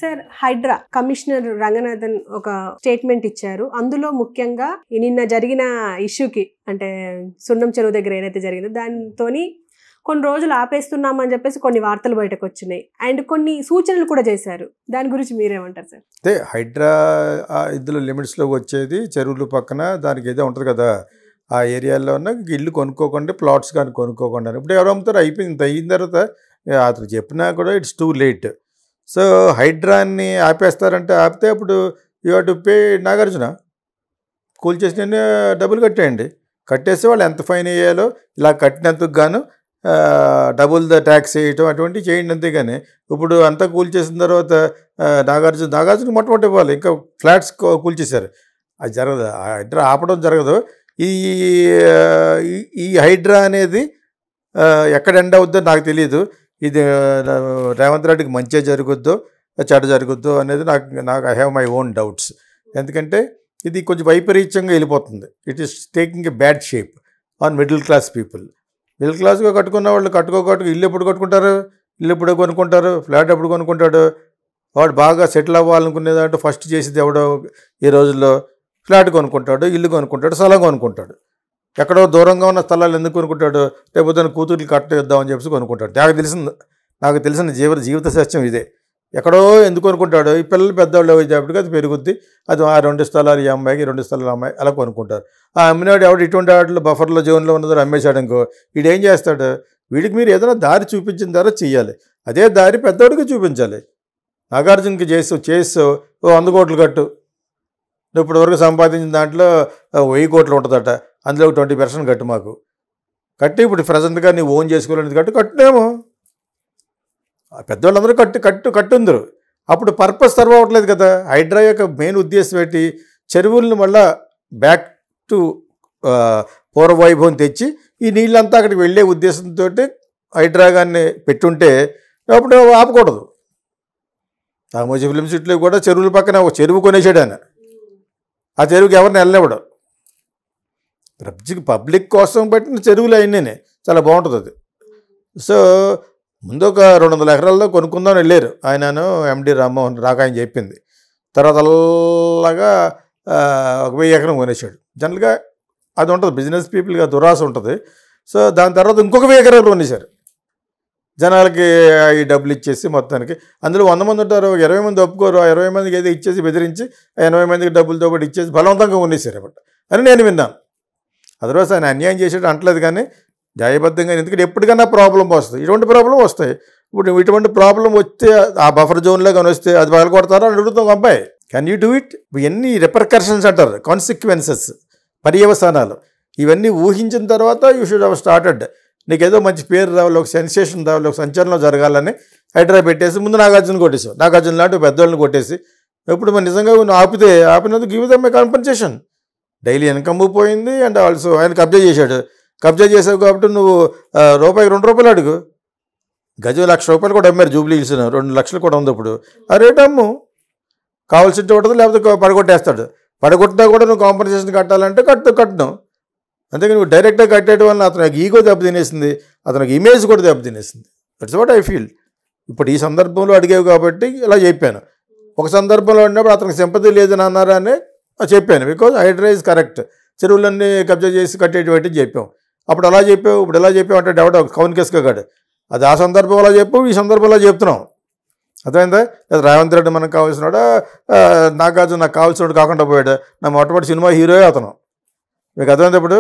Sir, Hydraa commissioner Ranganathan ఒక statement ఇచ్చారు. అందులో ముఖ్యంగా నిన్న జరిగిన ఇష్యూకి, అంటే సున్నం చెరువు దగ్గర ఏదైతే జరిగిందో దానితోని కొన్ని రోజులు ఆపేస్తున్నామని చెప్పేసి కొన్ని వార్తలు బయటకు వచ్చినాయి. అండ్ కొన్ని సూచనలు కూడా చేశారు. దాని గురించి మీరేమంటారు సార్? అంటే హైడ్రా ఇందులో లిమిట్స్లోకి వచ్చేది చెరువులు పక్కన దానికి ఏదో ఉంటుంది కదా, ఆ ఏరియాలో ఉన్న ఇల్లు కొనుక్కోకుండా ప్లాట్స్ కానీ కొనుక్కోకుండా. ఇప్పుడు ఎవరు అమ్ముతారు? అయిపోయింది. అయిన తర్వాత అతను చెప్పినా కూడా ఇట్స్ టూ లేట్. సో హైడ్రాన్ని ఆపేస్తారంటే ఆపితే అప్పుడు you have to pay Nagarjuna. Cool చేసిన డబ్బులు కట్టేయండి. కట్టేస్తే వాళ్ళు ఎంత ఫైన్ వేయాలో ఇలా కట్టినందుకు గాను డబుల్ ద ట్యాక్స్ వేయటం అటువంటివి చేయండి. అంతేగాని ఇప్పుడు అంతా కూల్ చేసిన తర్వాత నాగార్జున మొట్టమొదటి ఇవ్వాలి. ఇంకా ఫ్లాట్స్ కూల్ చేశారు. అది జరగదు. హైడ్రా ఆపడం జరగదు. ఈ హైడ్రా అనేది ఎక్కడ ఎండ్ అవుద్దో నాకు తెలియదు. ఇది రేవంత్ రెడ్డికి మంచిగా జరుగుద్దో చెడ్డ జరుగుద్దో అనేది నాకు I have my own doubts. ఎందుకంటే ఇది కొంచెం వైపరీత్యంగా వెళ్ళిపోతుంది. It is taking a bad shape on middle class people. Middle క్లాస్గా కట్టుకున్న వాళ్ళు కట్టుకోకట్టుకు ఇల్లు ఎప్పుడు కట్టుకుంటారు? ఇల్లు ఎప్పుడు కొనుక్కుంటారు? ఫ్లాట్ ఎప్పుడు కొనుక్కుంటాడు? వాడు బాగా సెటిల్ అవ్వాలనుకునేదంటే ఫస్ట్ చేసేది ఎవడో ఈ రోజుల్లో ఫ్లాట్ కొనుక్కుంటాడు, ఇల్లు కొనుక్కుంటాడు, స్థలం కొనుక్కుంటాడు. ఎక్కడో దూరంగా ఉన్న స్థలాలు ఎందుకు కొనుక్కుంటాడు? లేకపోతే కూతుర్లు కట్టేద్దామని చెప్పేసి కొనుక్కుంటాడు. నాకు తెలిసిన జీవిత సత్యం ఇదే. ఎక్కడో ఎందుకు కొనుక్కుంటాడు? ఈ పిల్లలు పెద్దవాళ్ళు అయ్యేటప్పటికి అది పెరుగుద్ది. అది ఆ 2 స్థలాలు ఈ అమ్మాయికి, 2 స్థలాలు అమ్మాయి అలా కొనుక్కుంటారు. ఆ అమ్మినాడు ఎవడు ఇటువంటి వాటిలో బఫర్లో జోన్లో ఉన్నదో అమ్మేశాడు అనుకో, వీడు ఏం చేస్తాడు? వీడికి మీరు ఏదైనా దారి చూపించిన ద్వారా చెయ్యాలి. అదే దారి పెద్దవాడికి చూపించాలి. నాగార్జునకి చేస్తూ 100 కోట్లు కట్టు, ఇప్పటి వరకు సంపాదించిన దాంట్లో 1000 కోట్లు ఉంటుందట, అందులో 20% కట్టు మాకు కట్టి ఇప్పుడు ప్రజెంట్గా నీవు ఓన్ చేసుకోవాలని కట్టునేమో. పెద్దవాళ్ళందరూ కట్టుందరు. అప్పుడు పర్పస్ సర్వ్ అవ్వట్లేదు కదా. హైడ్రా యొక్క మెయిన్ ఉద్దేశం ఏంటి? చెరువులను మళ్ళీ బ్యాక్ టు పూర్వవైభవం తెచ్చి ఈ నీళ్ళంతా అక్కడికి వెళ్ళే ఉద్దేశంతో హైడ్రా గాన్ని పెట్టుంటే అప్పుడు ఆపకూడదు. రామోజీ ఫిలిం సిటీలో కూడా చెరువుల పక్కన ఒక చెరువు కొనేసాడు ఆయన. ఆ చెరువుకి ఎవరిని వెళ్ళనివ్వడు. పబ్లిక్ కోసం పెట్టిన చెరువులు అయినాయి. చాలా బాగుంటుంది అది. సో ముందు ఒక 200 ఎకరాల్లో కొనుక్కుందామని వెళ్ళారు ఆయనను, ఎండి రామ్మోహన్ రాక ఆయన చెప్పింది. తర్వాత అలాగా 1000 ఎకరం కొనేసాడు. జనరల్గా అది ఉంటుంది, బిజినెస్ పీపుల్గా దురాశ ఉంటుంది. సో దాని తర్వాత ఇంకొక 1000 ఎకరాలు కొనేశారు. జనాలకి ఈ డబ్బులు ఇచ్చేసి మొత్తానికి అందులో 100 మంది ఉంటారు, 20 మంది ఒప్పుకోరు. 20 మందికి ఏదో ఇచ్చేసి బెదిరించి 80 మందికి డబ్బులతో పాటు ఇచ్చేసి బలవంతంగా కొనేశారు అన్నమాట అని నేను విన్నాను. అదర్వైజ్ ఆయన అన్యాయం చేసేది అంటలేదు, కానీ న్యాయబద్ధంగా. ఎందుకంటే ఎప్పటికైనా ప్రాబ్లం వస్తుంది, ఇటువంటి ప్రాబ్లం వస్తాయి. ఇప్పుడు ఇటువంటి ప్రాబ్లం వస్తే ఆ బఫర్ జోన్లో కానీ వస్తే అది పగల కొడతారా అని అడుగుతాం అబ్బాయి. Can you do it? ఇవన్నీ రిపర్కషన్స్ అంటారు, కాన్సిక్వెన్సెస్, పర్యవసానాలు. ఇవన్నీ ఊహించిన తర్వాత యూ షుడ్ హ్యావ్ స్టార్టెడ్. నీకేదో మంచి పేరు రావాలి, ఒక సెన్సేషన్ రావాలి, ఒక సంచలనం జరగాలని హైడ్రా పెట్టేసి ముందు నాగార్జున కొట్టేసావు. నాగార్జున లాంటి పెద్దవాళ్ళని కొట్టేసి ఇప్పుడు మరి నిజంగా ఆపినందుకు గివ్ దెమ్ ఏ కాంపెన్సేషన్. డైలీ ఇన్కమ్ పోయింది. అండ్ ఆల్సో ఆయన కబ్జా చేశాడు. కబ్జా చేసావు కాబట్టి నువ్వు రూపాయికి 2 రూపాయలు అడుగు. గజం 1,00,000 రూపాయలు కూడా అమ్మారు జూబ్లీ హిల్స్, 2 లక్షలు కూడా ఉంది ఇప్పుడు. ఆ రేటు అమ్ము, కావాల్సింటే ఉంటుంది, లేకపోతే పడగొట్టేస్తాడు. పడగొట్టినా కూడా నువ్వు కాంపెన్సేషన్ కట్టాలంటే కట్టను. అంతేకాని నువ్వు డైరెక్ట్గా కట్టేయడం వల్ల అతనికి ఈగో దెబ్బతినేసింది, అతనికి ఇమేజ్ కూడా దెబ్బతినేసింది. That's what I feel. ఇప్పుడు ఈ సందర్భంలో అడిగేవి కాబట్టి ఇలా చెప్పాను. ఒక సందర్భంలో ఉన్నప్పుడు అతనికి సింపతి లేదని అన్నారా అని చెప్పాను. Because Hydraa is correct. చెరువులన్నీ కబ్జా చేసి కట్టేటువంటి చెప్పాం. అప్పుడు అలా చెప్పావు, ఇప్పుడు ఎలా చెప్పావు అంటే డౌట్ కౌన్ కేసుగా కాదు. అది ఆ సందర్భంలో చెప్పావు, ఈ సందర్భంలో చెప్తున్నాం. అర్థమైందా? రేవంత్ రెడ్డి మనకు కావాల్సినాడా, నాగార్జున నాకు కావాల్సినాడు కాకుండా పోయాడు. నా మొట్టమొదటి సినిమా హీరోయే అతను. మీకు అర్థమైంది? ఇప్పుడు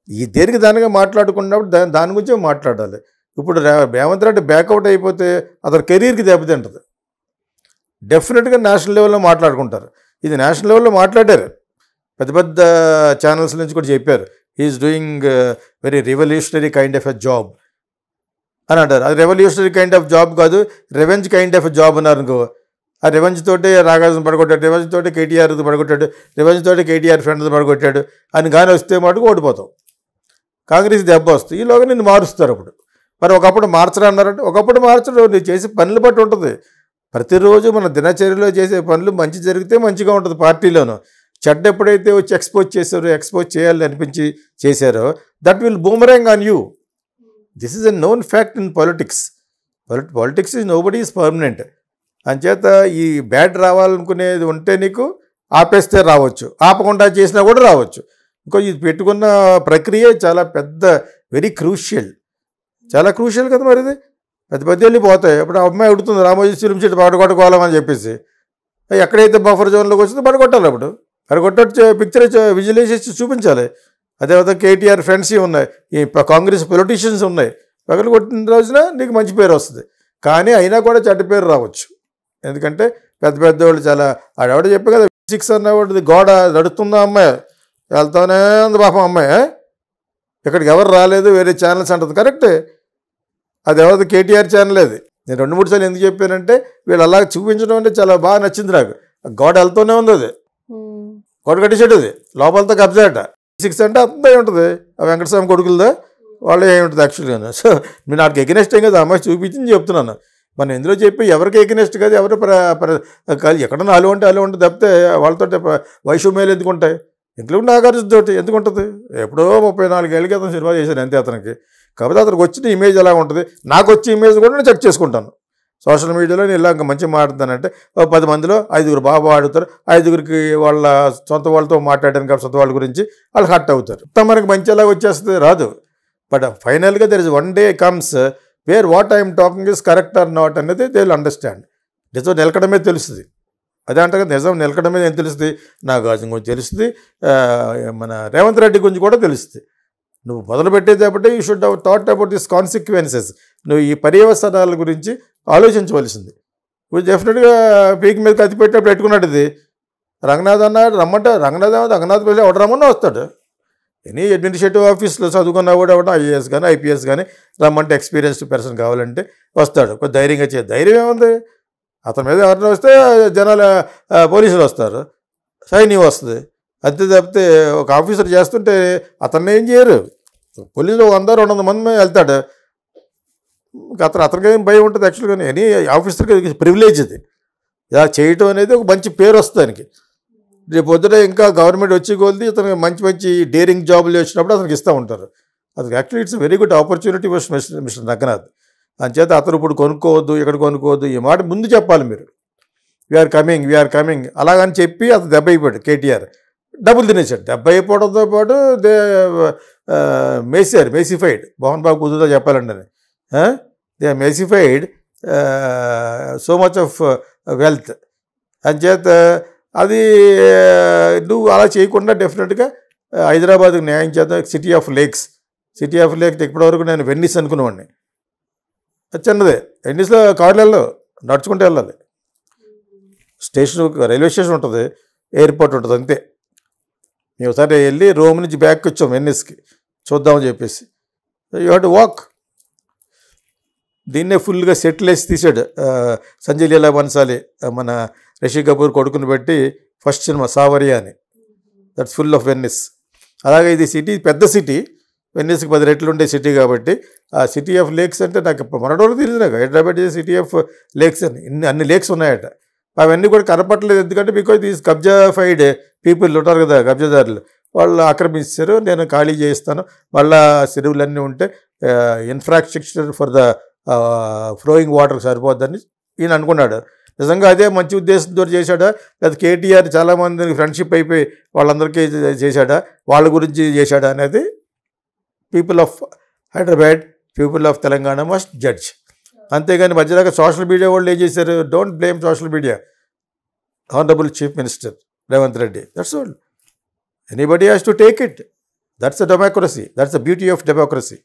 ఈ దేనికి దానిగా మాట్లాడుకున్నప్పుడు దాని గురించే మాట్లాడాలి. ఇప్పుడు రేవంత్ రెడ్డి బ్యాకౌట్ అయిపోతే అతని కెరీర్కి దెబ్బతింటుంది. డెఫినెట్గా నేషనల్ లెవెల్లో మాట్లాడుకుంటారు. ఇది నేషనల్ లెవెల్లో మాట్లాడారు, పెద్ద పెద్ద ఛానల్స్ నుంచి కూడా చెప్పారు. He is doing very revolutionary kind of a job అని అంటారు. అది రెవల్యూషనరీ కైండ్ ఆఫ్ జాబ్ కాదు, revenge kind of a job అన్నారు అనుకో. ఆ రెవెంజ్ తోటి నాగార్జున పడగొట్టాడు, రెవెంజ్ తోటి కేటీఆర్ పడగొట్టాడు, రెవెంజ్ తోటి కేటీఆర్ ఫ్రెండ్స్ పడగొట్టాడు అని కానీ వస్తే మటుకు ఓడిపోతావు. కాంగ్రెస్ దెబ్బ వస్తుంది. ఈలోగా నిన్ను మారుస్తారు. అప్పుడు మరి ఒకప్పుడు మార్చరా అన్నారంటే ఒకప్పుడు మార్చడం నువ్వు చేసే పనులు బట్టి ఉంటుంది. ప్రతిరోజు మన దినచర్యలో చేసే పనులు మంచి జరిగితే మంచిగా ఉంటుంది పార్టీలోనూ. చెడ్డ ఎప్పుడైతే వచ్చి ఎక్స్పోజ్ చేయాలని అనిపించి చేశారో that will boomerang on you. This is a known fact in politics. Politics is nobody is permanent. అంచేత ఈ బ్యాడ్ రావాలనుకునేది ఉంటే నీకు ఆపేస్తే రావచ్చు, ఆపకుండా చేసినా కూడా రావచ్చు. ఇంకో ఇది పెట్టుకున్న ప్రక్రియ చాలా పెద్ద, వెరీ క్రూషియల్, చాలా క్రూషియల్ కదా మరి. ఇది పెద్ద పెద్ద వెళ్ళిపోతాయి. ఇప్పుడు ఆ అమ్మాయి అడుగుతుంది రామోజీ ఫిల్మ్ సిటీ పడగొట్టుకోవాలని చెప్పేసి, ఎక్కడైతే బఫర్ జోన్లోకి వచ్చిందో పడగొట్టాలి. అప్పుడు పడగొట్ట పిక్చర్ విజువలైజేషన్ చూపించాలి. అదేవిధంగా కేటీఆర్ ఫ్రెండ్స్ ఉన్నాయి, ఈ కాంగ్రెస్ పొలిటీషియన్స్ ఉన్నాయి, పగలగొట్టిన రోజున నీకు మంచి పేరు వస్తుంది. కానీ అయినా కూడా చెడ్డ పేరు రావచ్చు. ఎందుకంటే పెద్ద పెద్దవాళ్ళు చాలా, ఆడెవడ చెప్పే కదా 6 అన్నవాడు గోడ నడుస్తుందా అమ్మాయి, వెళ్తానే ఉంది పాపం అమ్మాయి, ఇక్కడికి ఎవరు రాలేదు, వేరే ఛానల్స్ అంటుంది. కరెక్టే, అది ఎవరిది కేటీఆర్ ఛానల్. అది నేను 2-3 సార్లు ఎందుకు చెప్పానంటే వీళ్ళు అలా చూపించడం అంటే చాలా బాగా నచ్చింది నాకు. గోడ వెళ్తూనే ఉంది, అది గోడ కట్టేసాడు, అది లోపలతో కబ్జా అట. 6 అంటే అంతా ఉంటుంది, ఆ వెంకటస్వామి కొడుకులదా వాళ్ళు ఏముంటుంది యాక్చువల్గా. సో నేను నాకు ఎగ్నెస్ట్ ఏం కదా అమ్మాయి చూపించింది చెప్తున్నాను. మనం ఎందులో చెప్పి ఎవరికి ఎగ్నెస్ట్ కాదు, ఎవరు ఎక్కడ అలు అంటే అలు ఉంటుంది తప్పితే వాళ్ళతో వైషమ్యాలు ఎందుకు ఉంటాయి. ఇంక్లూడ్ నాగార్జునతోటి ఎందుకు ఉంటుంది. ఎప్పుడో 34 ఏళ్ళ క్రితం సినిమా చేశాను అంతే అతనికి. కాకపోతే అతనికి వచ్చిన ఇమేజ్ ఎలా ఉంటుంది, నాకు వచ్చే ఇమేజ్ కూడా నేను చెక్ చేసుకుంటాను. సోషల్ మీడియాలో నేను ఇలా ఇంకా మంచిగా మాట్లాడుతానంటే 10 మందిలో 5 బాగా ఆడుతారు, 5కి వాళ్ళ సొంత వాళ్ళతో మాట్లాడాను కాబట్టి సొంత వాళ్ళ గురించి వాళ్ళు హర్ట్ అవుతారు. మనకి మంచి ఎలా వచ్చేస్తుంది రాదు. బట్ ఫైనల్గా there is one day comes where what I'm talking is correct or not అనేది దే విల్ అండర్స్టాండ్. నిజం నిలకడమే తెలుస్తుంది. అదే అంటారు నిజం నిలకడమే ఏం తెలుస్తుంది, నాగార్జున గురించి తెలుస్తుంది, మన రేవంత్ రెడ్డి గురించి కూడా తెలుస్తుంది. నువ్వు మొదలుపెట్టేటప్పుడు you should have thought about this consequences. నువ్వు ఈ పర్యవసనాల గురించి ఆలోచించవలసింది. నువ్వు డెఫినెట్గా పీక్ మీద కత్తి పెట్టుకున్నాడు. ఇది రంగనాథ్ అన్నాడు రమ్మంటే రంగనాథ్ పిల్లలు ఎవడు రమ్మన్నా వస్తాడు. ఎనీ అడ్మినిస్ట్రేటివ్ ఆఫీస్లో చదువుకున్నా కూడా ఎవడో ఐఏఎస్ కానీ ఐపీఎస్ కానీ రమ్మంటే ఎక్స్పీరియన్స్డ్ పర్సన్ కావాలంటే వస్తాడు. కొంచెం ధైర్యంగా ధైర్యం ఏముంది, అతని మీద ఎవరైనా వస్తే జనాలు పోలీసులు వస్తారు, సైన్యం వస్తుంది. అంతే తప్పితే ఒక ఆఫీసర్ చేస్తుంటే అతన్ని ఏం చేయరు. పోలీసులు 100-200 మంది వెళ్తాడు, అతనికి ఏం భయం ఉంటుంది. యాక్చువల్గా ఎనీ ఆఫీసర్కి ప్రివిలేజ్ ఇది. ఇలా చేయటం అనేది ఒక మంచి పేరు వస్తుంది దానికి. రేపు పొద్దున ఇంకా గవర్నమెంట్ వచ్చి కొలిది అతనికి మంచి డేరింగ్ జాబులు వచ్చినప్పుడు అతనికి ఇస్తూ ఉంటారు. అతనికి actually it's very good opportunity for mister Ranganath. అంచేత అతను ఇప్పుడు కొనుక్కోవద్దు, ఇక్కడ కొనుక్కోవద్దు, ఈ మాట ముందు చెప్పాలి మీరు. వీఆర్ కమింగ్ అలాగని చెప్పి అతను దెబ్బ అయిపోయాడు. కేటీఆర్ డబ్బులు తినేసాడు. దెబ్బ అయిపోవడంతో పాటు మేసిఫైడ్ మోహన్ బాబు కుదురుతో చెప్పాలండి అని, they massified so much of wealth. అంచేత అది నువ్వు అలా చేయకుండా డెఫినెట్గా హైదరాబాద్కి న్యాయం చేద్దాం. సిటీ ఆఫ్ లేక్స్ ఇప్పటివరకు నేను వెన్నిస్ అనుకునేవాడిని. అది చిన్నదే. వెన్నిస్లో కార్లలో నడుచుకుంటూ వెళ్ళాలి. స్టేషన్ రైల్వే స్టేషన్ ఉంటుంది, ఎయిర్పోర్ట్ ఉంటుంది, అంతే. మేము ఒకసారి వెళ్ళి రోమ్ నుంచి బ్యాక్ వచ్చాం వెన్నిస్కి చూద్దామని చెప్పేసి. You have to walk. దీన్నే ఫుల్గా సెటిల్ వేసి తీసాడు సంజయ్ లీలా బన్సాలి, మన రిషి కపూర్ కొడుకుని పెట్టి ఫస్ట్ సినిమా సావరియా అని. That's full of Venice. అలాగే ఇది సిటీ పెద్ద సిటీ, వెన్నిస్కి 10 రెట్లు ఉండే సిటీ కాబట్టి ఆ సిటీ ఆఫ్ లేక్స్ అంటే నాకు మొన్నటి తెలియదు. నాకు హైదరాబాద్ సిటీ ఆఫ్ లేక్స్ అని అన్ని లేక్స్ ఉన్నాయట. అవన్నీ కూడా కనపట్టలేదు. ఎందుకంటే బికాజ్ దీస్ కబ్జాఫైడ్ పీపుల్ ఉంటారు కదా, కబ్జాదారులు, వాళ్ళు ఆక్రమిస్తారు. నేను ఖాళీ చేయిస్తాను, మళ్ళీ చెరువులన్నీ ఉంటే infrastructure for the flowing water సరిపోద్దని ఈయన అనుకున్నాడు. నిజంగా అదే మంచి ఉద్దేశంతో చేశాడా, లేదా కేటీఆర్ చాలామందికి ఫ్రెండ్షిప్ అయిపోయి వాళ్ళందరికీ చేశాడా, వాళ్ళ గురించి చేశాడా అనేది people of Hyderabad, people of Telangana must judge. అంతేగాని మధ్యలో సోషల్ మీడియా వాళ్ళు ఏం చేశారు, don't blame social media. Honourable chief minister Revanth Reddy, that's all. Anybody has to take it. That's a democracy, that's the beauty of democracy.